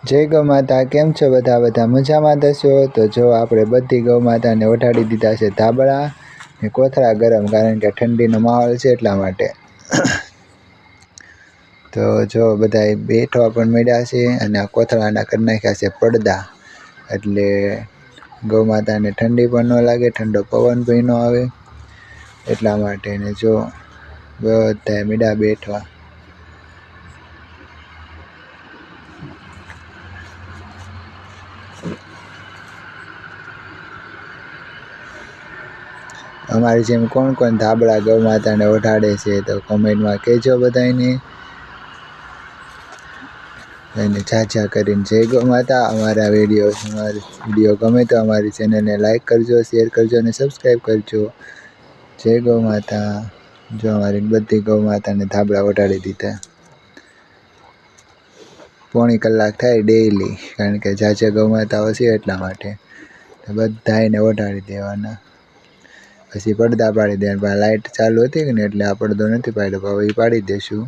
જય ગૌ માતા. કેમ છો બધા મજામાં થશો? તો જો આપણે બધી ગૌ માતાને ઓઢાડી દીધા છે ધાબળા ને કોથળા ગરમ, કારણ કે ઠંડીનો માહોલ છે એટલા માટે. તો જો બધા બેઠવા પણ મળ્યા છે અને આ કોથળાના કરી નાખ્યા છે પડદા, એટલે ગૌ માતાને ઠંડી પણ ન લાગે, ઠંડો પવન પણ ન આવે એટલા માટે. ને જો બધા મીડા બેઠવા. અમારી જેમ કોણ કોણ ધાબળા ગૌ માતાને ઓઢાડે છે તો કોમેન્ટમાં કહેજો બધાને. અને ઝાઝા કરીને જય ગૌ માતા. અમારા વિડીયો ગમે તો અમારી ચેનલને લાઈક કરજો, શેર કરજો અને સબસ્ક્રાઈબ કરજો. જય ગૌ માતા. જો અમારી બધી ગૌ માતાને ધાબળા ઓઢાડી દીધા. પોણી કલાક થાય ડેઈલી, કારણ કે ઝાઝા ગૌ માતાઓ છે એટલા માટે. બધાને ઓઢાડી દેવાના, પછી પડદા પાડી દેવાના. લાઇટ ચાલુ હતી કે ને એટલે આ પડદો નથી પાડ્યો, હવે એ પાડી દઈશું.